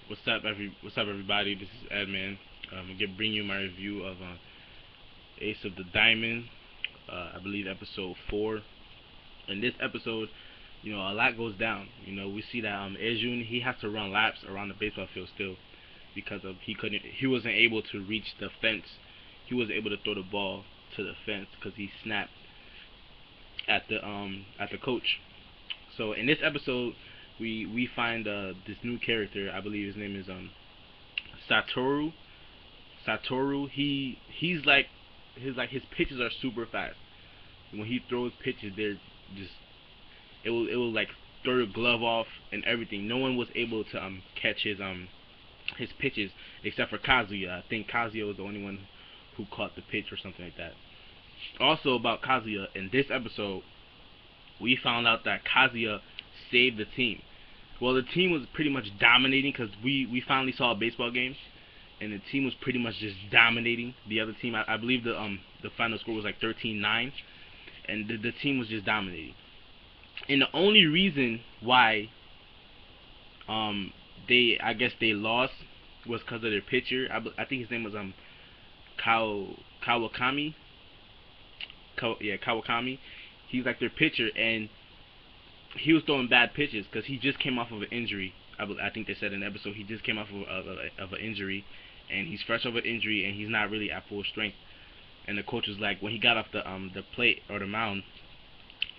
What's up, everybody? This is Ed, man. I'm gonna bring you my review of Ace of the Diamond. I believe episode 4. In this episode, a lot goes down. We see that Ejun, he has to run laps around the baseball field still because of he wasn't able to reach the fence. He wasn't able to throw the ball to the fence because he snapped at the coach. So in this episode, we find this new character. I believe his name is Satoru. He's like his pitches are super fast. When he throws pitches, they're just it will like throw your glove off and everything. No one was able to catch his pitches except for Kazuya. I think Kazuya was the only one who caught the pitch or something like that. Also about Kazuya, in this episode, we found out that Kazuya saved the team. Well, the team was pretty much dominating because we finally saw a baseball game, and the team was pretty much just dominating the other team. I believe the final score was like 13-9, and the team was just dominating. And the only reason why I guess they lost was because of their pitcher. I think his name was Kawakami. Kawakami. He's like their pitcher, and he was throwing bad pitches because he just came off of an injury. I think they said in the episode he just came off of an injury, and he's fresh off an injury, and he's not really at full strength. And the coach was like, when he got off the plate or the mound,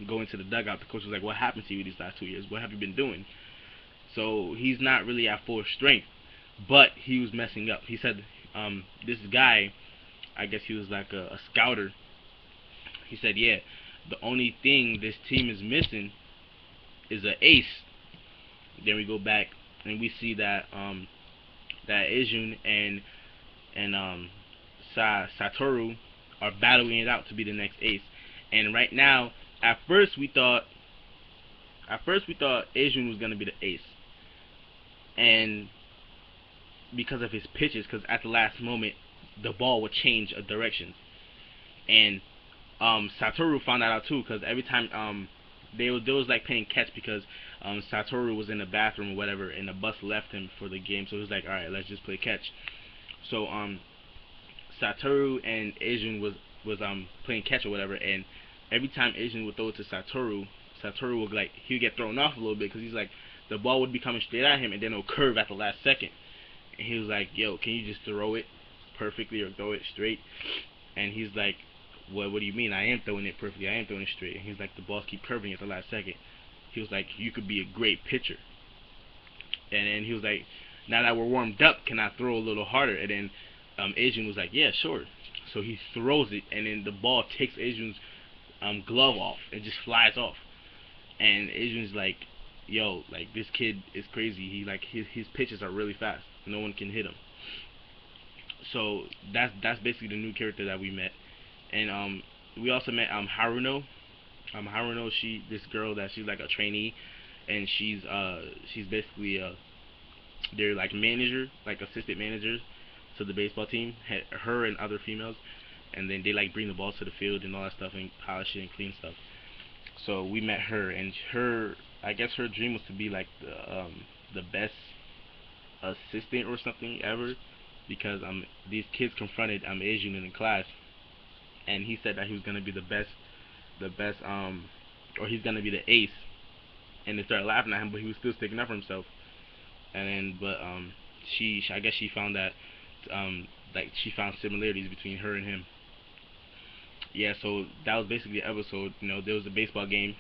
going to the dugout, the coach was like, "What happened to you these last 2 years? What have you been doing?" So he's not really at full strength, but he was messing up. He said, this guy, I guess he was like a scouter. He said, yeah, the only thing this team is missing is an ace. Then we go back and we see that that Ejun and Satoru are battling it out to be the next ace. And right now, at first we thought Ejun was gonna be the ace, and because of his pitches, because at the last moment the ball would change a direction, and Satoru found that out too, because every time they was like playing catch, because Satoru was in the bathroom or whatever, and the bus left him for the game, so he was like, alright, let's just play catch. So Satoru and Ejun was playing catch or whatever, and every time Ejun would throw it to Satoru would he'd get thrown off a little bit because he's like, the ball would be coming straight at him and then it'll curve at the last second, and he was like, yo, can you just throw it perfectly or throw it straight? And he's like, what do you mean? I am throwing it perfectly, I am throwing it straight. And he's like, the balls keep curving at the last second. He was like, you could be a great pitcher. And then he was like, now that we're warmed up, can I throw a little harder? And then Ejun was like, yeah, sure. So he throws it, and then the ball takes Ejun's glove off and just flies off. And Ejun's like, yo, like, this kid is crazy. He like his pitches are really fast. No one can hit him. So that's basically the new character that we met. And we also met Haruno. Haruno, this girl that she's like a trainee, and she's basically they're like manager, like assistant managers to the baseball team. Her and other females, and then they like bring the balls to the field and all that stuff and polish it and clean stuff. So we met her, and I guess her dream was to be like the best assistant or something ever, because these kids confronted Ejun in the class, and he said that he was gonna be the best or he's gonna be the ace, and they started laughing at him, but he was still sticking up for himself. And then I guess she found that like she found similarities between her and him. Yeah, so that was basically the episode. There was a baseball game.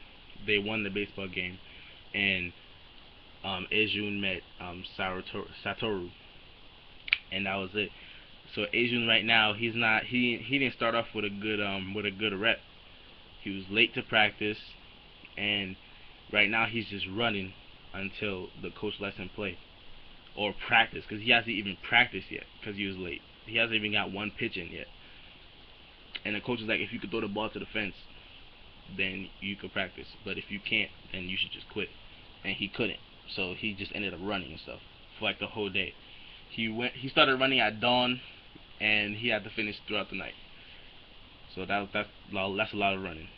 They won the baseball game, and Ejun met Satoru, and that was it. So Ejun right now, he didn't start off with a good rep. He was late to practice, and right now he's just running until the coach lets him play or practice, because he hasn't even practiced yet because he was late. He hasn't even got one pitch in yet. And the coach is like, if you could throw the ball to the fence, then you could practice. But if you can't, then you should just quit. And he couldn't. So he just ended up running and stuff for like the whole day. He started running at dawn, and he had to finish throughout the night. So that's a lot of running.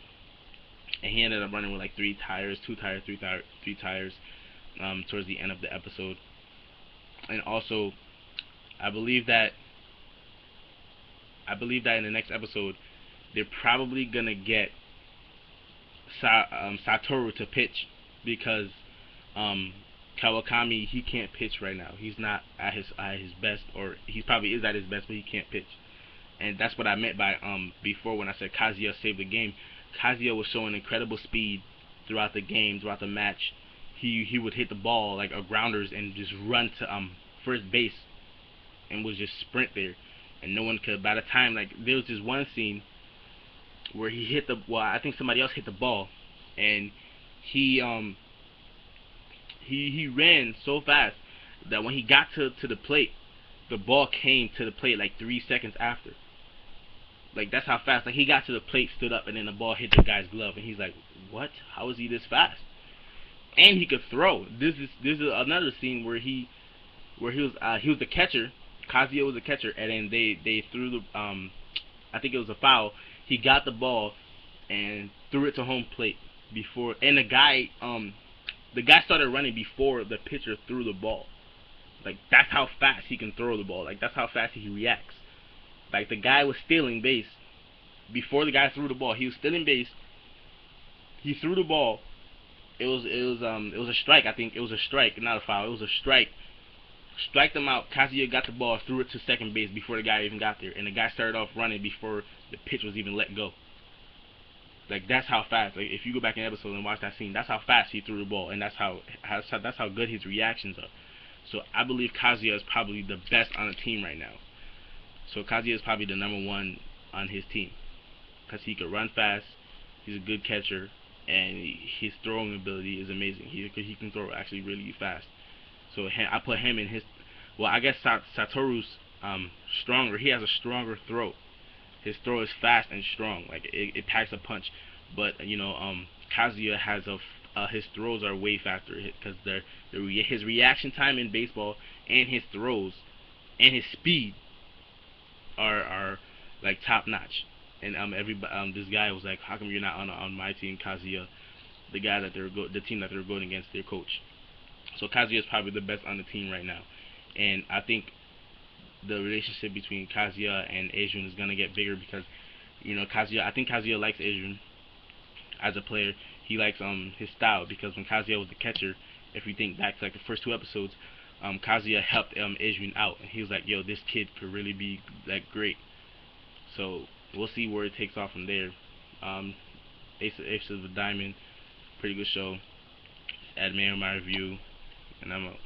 And he ended up running with like 3 tires, 2 tires, 3 tires towards the end of the episode. And also, I believe that in the next episode they're probably gonna get Satoru to pitch, because Kawakami, he can't pitch right now. He's not at his best, or he probably is at his best, but he can't pitch. And that's what I meant by before when I said Kazuya saved the game. Kazuya was showing incredible speed throughout the game, throughout the match. He would hit the ball like a grounders and just run to first base and would just sprint there, and no one could. By the time, like, there was this one scene where he hit the, well, I think somebody else hit the ball, and he ran so fast that when he got to the plate, the ball came to the plate like 3 seconds after. Like, that's how fast. Like, he got to the plate, stood up, and then the ball hit the guy's glove, and he's like, "What? How is he this fast?" And he could throw. This is another scene where he was the catcher. Kazuya was the catcher, and then they threw the I think it was a foul. He got the ball and threw it to home plate before, and the guy started running before the pitcher threw the ball. Like, that's how fast he can throw the ball. Like, that's how fast he reacts. Like, the guy was stealing base before the guy threw the ball. He was stealing base. He threw the ball. It was a strike. I think it was a strike, not a foul. It was a strike. Striked him out. Kazuya got the ball, threw it to second base before the guy even got there, and the guy started off running before the pitch was even let go. Like, that's how fast. Like, if you go back in the episode and watch that scene, that's how fast he threw the ball, and that's how good his reactions are. So I believe Kazuya is probably the best on the team right now. So Kazuya is probably the #1 on his team, because he could run fast. He's a good catcher, and his throwing ability is amazing. He can throw actually really fast. So I put him in his. Well, I guess Satoru's stronger. He has a stronger throw. His throw is fast and strong. Like, it packs a punch. But Kazuya has his throws are way faster, because his reaction time in baseball and his throws and his speed are like top notch. And this guy was like, "How come you're not on my team, Kazuya?" The guy that the team that they're going against, their coach. So Kazuya is probably the best on the team right now, and I think the relationship between Kazuya and Adrian is gonna get bigger, because I think Kazuya likes Adrian as a player. He likes his style, because when Kazuya was the catcher, if you think back to like the first 2 episodes, Kazuya helped Adrian out, and he was like, "Yo, this kid could really be like great." So we'll see where it takes off from there. Ace of the Diamond, pretty good show. Add me on my review, and I'm out.